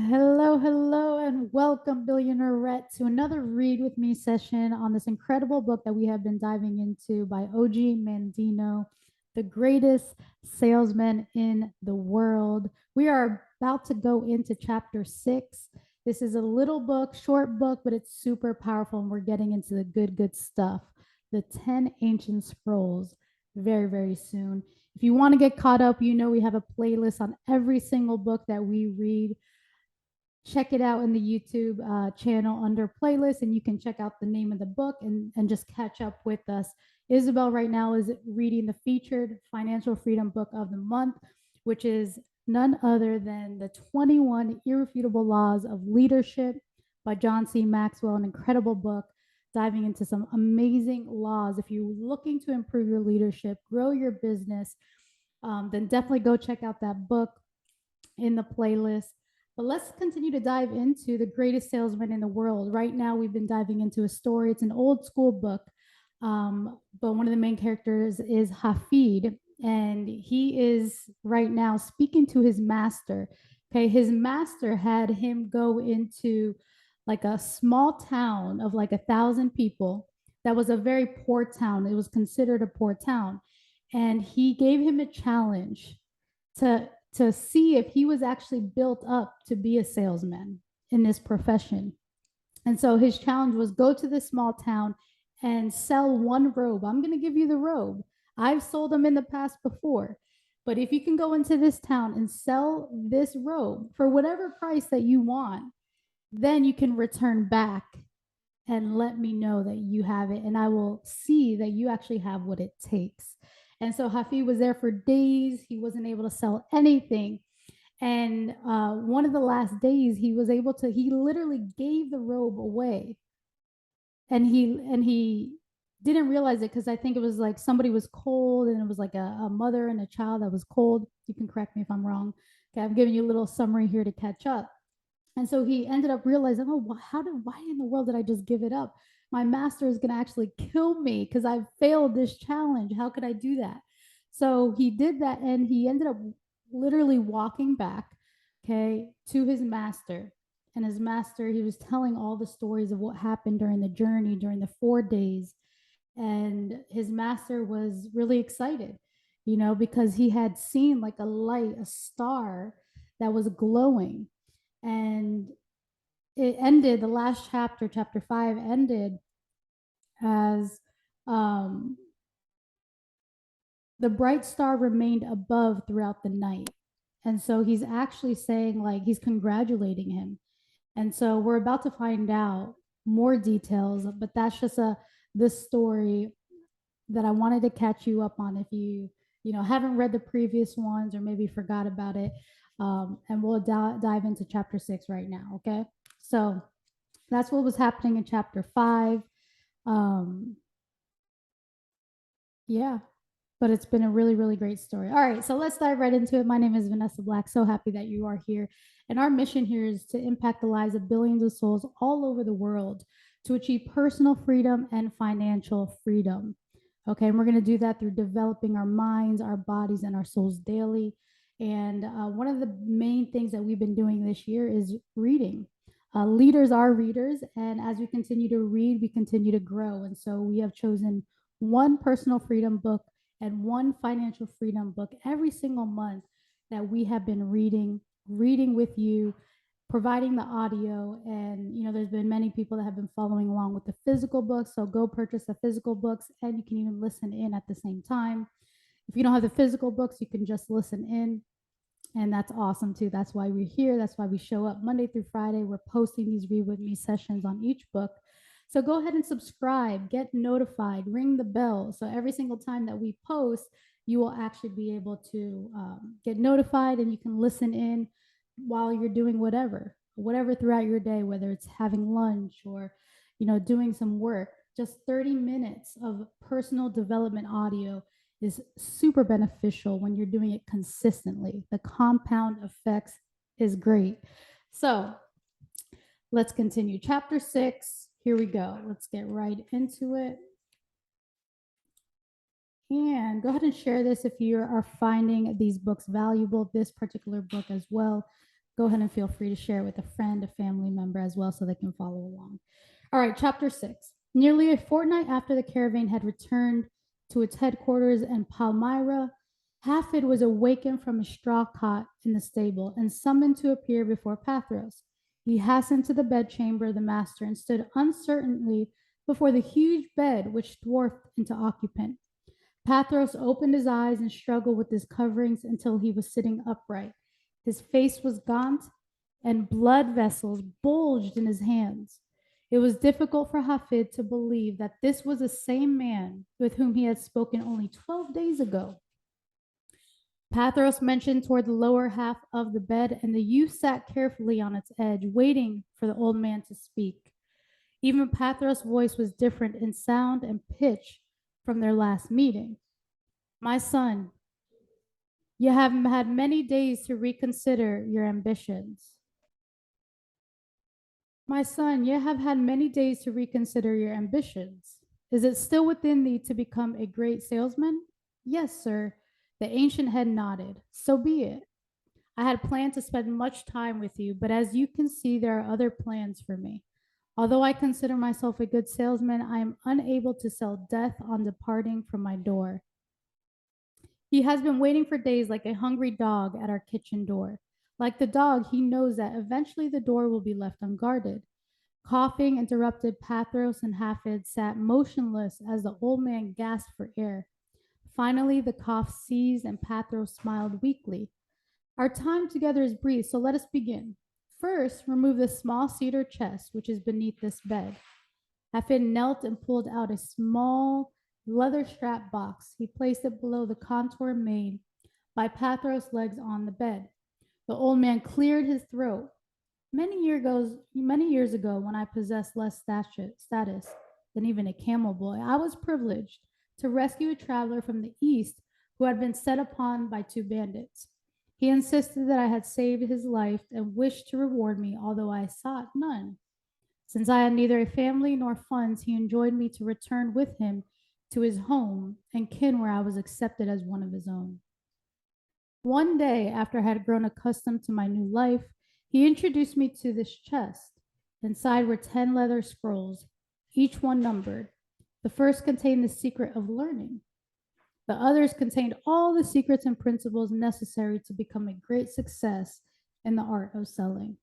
Hello, hello, and welcome, Billionaire Rhett, to another Read With Me session on this incredible book that we have been diving into by OG Mandino, The Greatest Salesman in the World. We are about to go into chapter 6. This is a little book, short book, but it's super powerful, and we're getting into the good stuff. The 10 Ancient Scrolls, very, very soon. If you want to get caught up, we have a playlist on every single book that we read. Check it out in the YouTube channel under playlist, and you can check out the name of the book and just catch up with us. Isabel right now is reading the featured financial freedom book of the month, which is none other than The 21 Irrefutable Laws of Leadership by John C. Maxwell, an incredible book diving into some amazing laws. If you're looking to improve your leadership, grow your business, then definitely go check out that book in the playlist. But let's continue to dive into The Greatest Salesman in the World. Right now, we've been diving into a story. It's an old school book, but one of the main characters is Hafid, and he is right now speaking to his master. Okay, his master had him go into like a small town of like 1,000 people. That was a very poor town. It was considered a poor town. And he gave him a challenge to see if he was actually built up to be a salesman in this profession. And so his challenge was go to this small town and sell one robe. I'm going to give you the robe. I've sold them in the past before. But if you can go into this town and sell this robe for whatever price that you want, then you can return back and let me know that you have it. And I will see that you actually have what it takes. And so Hafi was there for days. He wasn't able to sell anything. And one of the last days, he was able to, he literally gave the robe away. And he didn't realize it because I think it was like somebody was cold and it was like a mother and a child that was cold. You can correct me if I'm wrong. Okay, I'm giving you a little summary here to catch up. And so he ended up realizing, oh, why in the world did I just give it up? My master is going to actually kill me because I've failed this challenge. How could I do that? So he did that, and he ended up literally walking back, okay, to his master. And his master, he was telling all the stories of what happened during the journey, during the 4 days. And his master was really excited, because he had seen like a light, a star that was glowing. And it ended, the last chapter, chapter 5, ended as um, the bright star remained above throughout the night. And so he's actually saying, like, he's congratulating him. And so we're about to find out more details, but that's just this story that I wanted to catch you up on if you haven't read the previous ones or maybe forgot about it. And we'll dive into chapter 6 right now. Okay, so that's what was happening in chapter 5. Um, yeah, but it's been a really, really great story. All right, so let's dive right into it. My name is Vanessa Black. So happy that you are here. And our mission here is to impact the lives of billions of souls all over the world to achieve personal freedom and financial freedom. Okay, and we're going to do that through developing our minds, our bodies, and our souls daily. And one of the main things that we've been doing this year is reading. Leaders are readers, and as we continue to read, we continue to grow. And so we have chosen one personal freedom book and one financial freedom book every single month that we have been reading with you, providing the audio. And there's been many people that have been following along with the physical books, so go purchase the physical books, and you can even listen in at the same time. If you don't have the physical books, you can just listen in, and that's awesome too. That's why we're here. That's why we show up Monday through Friday. We're posting these Read With Me sessions on each book. So go ahead and subscribe, get notified, ring the bell. So every single time that we post, you will actually be able to get notified, and you can listen in while you're doing whatever throughout your day, whether it's having lunch or, doing some work. Just 30 minutes of personal development audio is super beneficial when you're doing it consistently. The compound effects is great. So let's continue. Chapter 6, here we go. Let's get right into it. And go ahead and share this if you are finding these books valuable, this particular book as well. go ahead and feel free to share it with a friend, a family member as well, so they can follow along. All right, chapter 6. Nearly a fortnight after the caravan had returned to its headquarters in Palmyra, Hafid was awakened from a straw cot in the stable and summoned to appear before Pathros. He hastened to the bedchamber of the master and stood uncertainly before the huge bed which dwarfed into occupant. Pathros opened his eyes and struggled with his coverings until he was sitting upright. His face was gaunt, and blood vessels bulged in his hands. It was difficult for Hafid to believe that this was the same man with whom he had spoken only 12 days ago. Pathros motioned toward the lower half of the bed, and the youth sat carefully on its edge, waiting for the old man to speak. Even Pathros' voice was different in sound and pitch from their last meeting. My son, you have had many days to reconsider your ambitions. My son, you have had many days to reconsider your ambitions. Is it still within thee to become a great salesman? Yes, sir. The ancient head nodded. So be it. I had planned to spend much time with you, but as you can see, there are other plans for me. Although I consider myself a good salesman, I am unable to sell death on departing from my door. He has been waiting for days like a hungry dog at our kitchen door. Like the dog, he knows that eventually the door will be left unguarded. Coughing interrupted Pathros, and Hafid sat motionless as the old man gasped for air. Finally, the cough ceased, and Pathros smiled weakly. Our time together is brief, so let us begin. First, remove the small cedar chest which is beneath this bed. Hafid knelt and pulled out a small leather strap box. He placed it below the contour made by Pathros' legs on the bed. The old man cleared his throat. Many years ago, when I possessed less status than even a camel boy, I was privileged to rescue a traveler from the east who had been set upon by two bandits. He insisted that I had saved his life and wished to reward me, although I sought none. Since I had neither a family nor funds, he enjoined me to return with him to his home and kin, where I was accepted as one of his own. One day, after I had grown accustomed to my new life, he introduced me to this chest. Inside were 10 leather scrolls, each one numbered. The first contained the secret of learning. The others contained all the secrets and principles necessary to become a great success in the art of selling.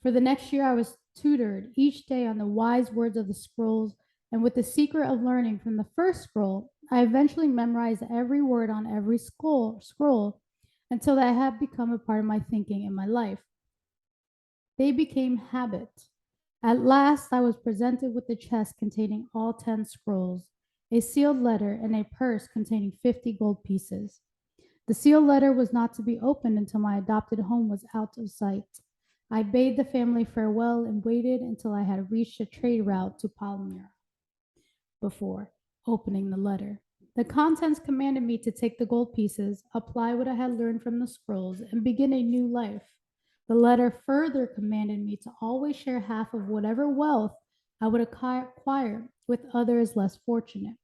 For the next year, I was tutored each day on the wise words of the scrolls, and with the secret of learning from the first scroll, I eventually memorized every word on every scroll until that had become a part of my thinking and my life. They became habit. At last, I was presented with the chest containing all 10 scrolls, a sealed letter, and a purse containing 50 gold pieces. The sealed letter was not to be opened until my adopted home was out of sight. I bade the family farewell and waited until I had reached a trade route to Palmyra before opening the letter. The contents commanded me to take the gold pieces, apply what I had learned from the scrolls, and begin a new life. The letter further commanded me to always share half of whatever wealth I would acquire with others less fortunate.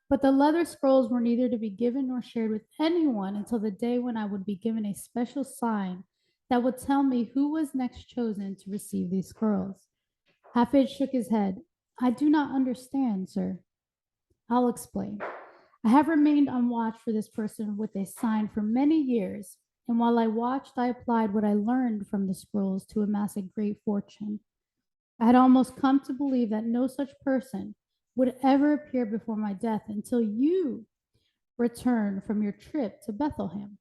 But the leather scrolls were neither to be given nor shared with anyone until the day when I would be given a special sign that would tell me who was next chosen to receive these scrolls. Hafid shook his head. I do not understand, sir. I'll explain. I have remained on watch for this person with a sign for many years, and while I watched, I applied what I learned from the scrolls to amass a great fortune. I had almost come to believe that no such person would ever appear before my death until you returned from your trip to Bethlehem.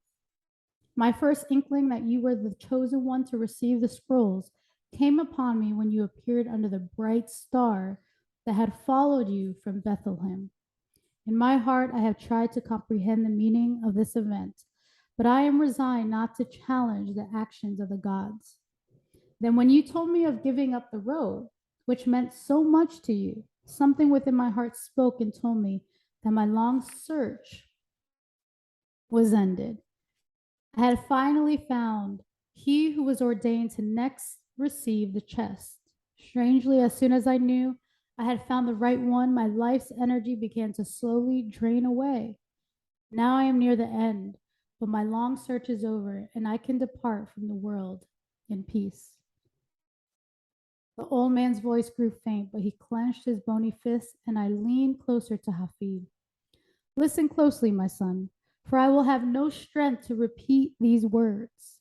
My first inkling that you were the chosen one to receive the scrolls came upon me when you appeared under the bright star that had followed you from Bethlehem. In my heart, I have tried to comprehend the meaning of this event, but I am resigned not to challenge the actions of the gods. Then, when you told me of giving up the road, which meant so much to you, something within my heart spoke and told me that my long search was ended. I had finally found he who was ordained to next receive the chest. Strangely, as soon as I knew I had found the right one, my life's energy began to slowly drain away. Now I am near the end. but my long search is over, and I can depart from the world in peace. The old man's voice grew faint, but he clenched his bony fist, and I leaned closer to Hafid. Listen closely, my son, for I will have no strength to repeat these words.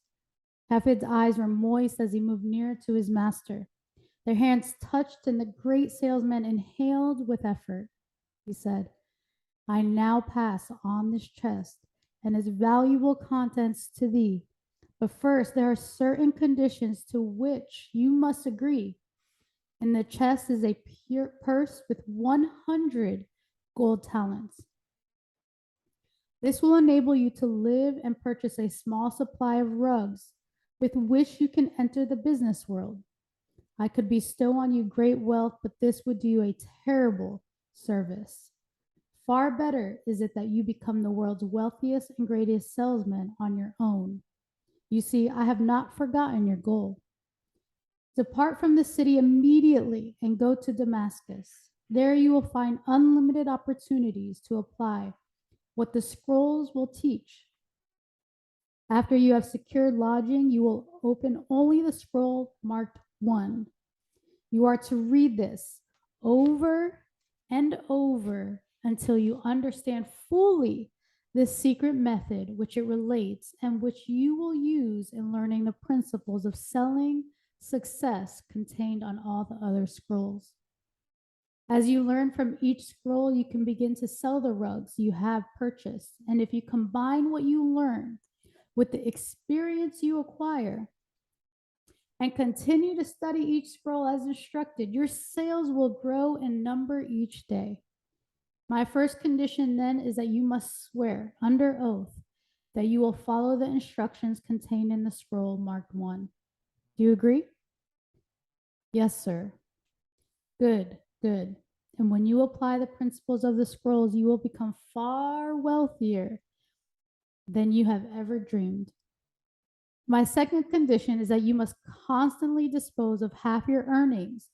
Hafid's eyes were moist as he moved nearer to his master. Their hands touched, and the great salesman inhaled with effort. He said, I now pass on this chest and its valuable contents to thee. But first, there are certain conditions to which you must agree. In the chest is a pure purse with 100 gold talents. This will enable you to live and purchase a small supply of rugs with which you can enter the business world. I could bestow on you great wealth, but this would do you a terrible service. Far better is it that you become the world's wealthiest and greatest salesman on your own. You see, I have not forgotten your goal. Depart from the city immediately and go to Damascus. There you will find unlimited opportunities to apply what the scrolls will teach. After you have secured lodging, you will open only the scroll marked 1. You are to read this over and over until you understand fully this secret method which it relates and which you will use in learning the principles of selling success contained on all the other scrolls. As you learn from each scroll, you can begin to sell the rugs you have purchased. And if you combine what you learn with the experience you acquire and continue to study each scroll as instructed, your sales will grow in number each day. My first condition then is that you must swear under oath that you will follow the instructions contained in the scroll marked 1. Do you agree? Yes, sir. Good, good. And when you apply the principles of the scrolls, you will become far wealthier than you have ever dreamed. My second condition is that you must constantly dispose of half your earnings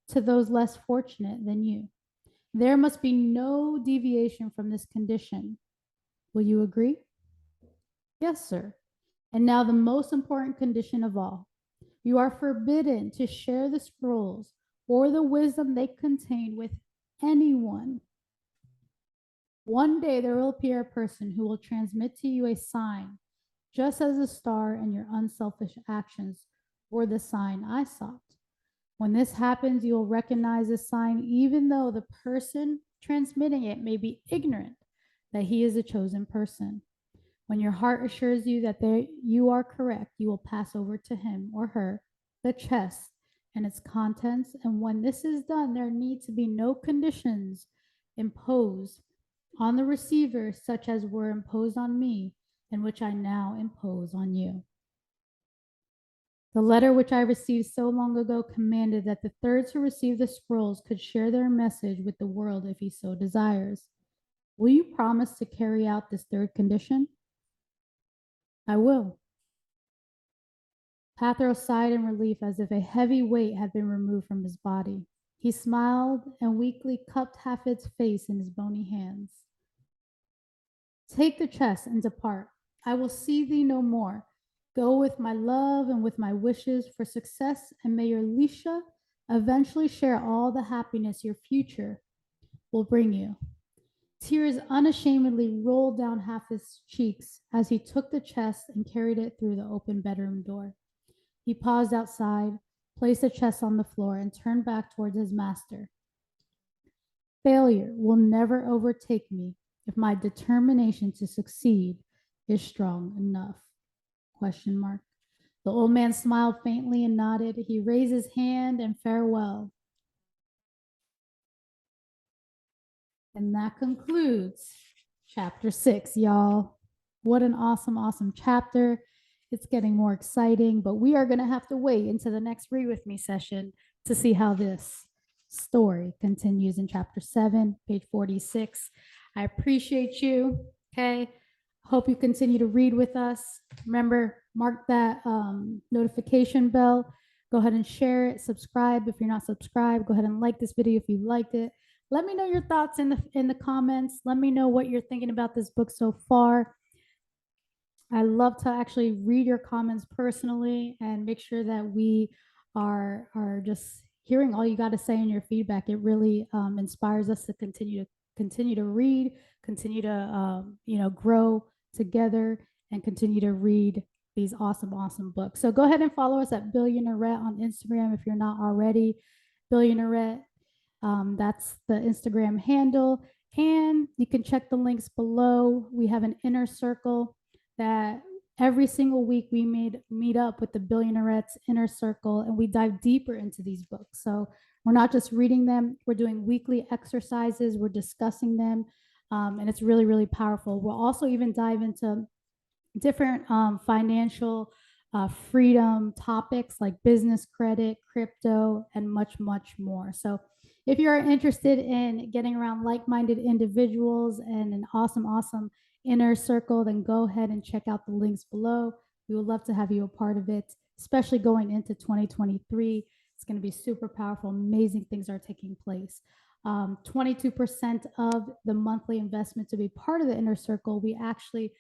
to those less fortunate than you. There must be no deviation from this condition. Will you agree? Yes, sir. And now the most important condition of all. You are forbidden to share the scrolls or the wisdom they contain with anyone. One day there will appear a person who will transmit to you a sign, just as a star and your unselfish actions were the sign I sought. When this happens, you will recognize the sign even though the person transmitting it may be ignorant that he is a chosen person. When your heart assures you that you are correct, you will pass over to him or her the chest and its contents. And when this is done, there need to be no conditions imposed on the receiver, such as were imposed on me and which I now impose on you. The letter which I received so long ago commanded that the thirds who received the scrolls could share their message with the world if he so desires. Will you promise to carry out this third condition? I will. Pathros sighed in relief as if a heavy weight had been removed from his body. He smiled and weakly cupped Hafid's face in his bony hands. Take the chest and depart. I will see thee no more. Go with my love and with my wishes for success, and may your Lisha eventually share all the happiness your future will bring you. Tears unashamedly rolled down Hafid's cheeks as he took the chest and carried it through the open bedroom door. He paused outside, placed the chest on the floor, and turned back towards his master. Failure will never overtake me if my determination to succeed is strong enough. ? The old man smiled faintly and nodded. He raised his hand in farewell. And that concludes chapter 6, y'all. What an awesome, awesome chapter. It's getting more exciting, but we are going to have to wait until the next Read With Me session to see how this story continues in chapter 7, page 46. I appreciate you. Okay. Hope you continue to read with us. Remember, mark that notification bell. Go ahead and share it. Subscribe if you're not subscribed. Go ahead and like this video if you liked it. Let me know your thoughts in the comments. Let me know what you're thinking about this book so far. I love to actually read your comments personally and make sure that we are just hearing all you got to say in your feedback. It really inspires us to continue to read, continue to grow together, and continue to read these awesome books. So go ahead and follow us at Billionairette on Instagram if you're not already. Billionairette, that's the Instagram handle. And you can check the links below. We have an inner circle that every single week we meet up with the Billionairettes inner circle and we dive deeper into these books. So we're not just reading them, we're doing weekly exercises, we're discussing them, and it's really powerful. We'll also even dive into different financial freedom topics like business credit, crypto, and much more. So, if you are interested in getting around like minded individuals and an awesome inner circle, then go ahead and check out the links below. We would love to have you a part of it, especially going into 2023. It's going to be super powerful. Amazing things are taking place. 22% of the monthly investment to be part of the inner circle, we actually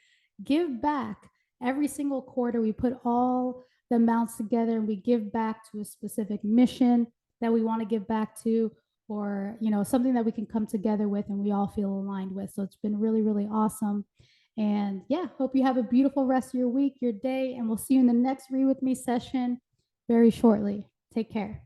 give back every single quarter. We put all the amounts together and we give back to a specific mission that we want to give back to, or something that we can come together with and we all feel aligned with. So it's been really awesome. And yeah, hope you have a beautiful rest of your week, your day, and we'll see you in the next Read With Me session very shortly. Take care.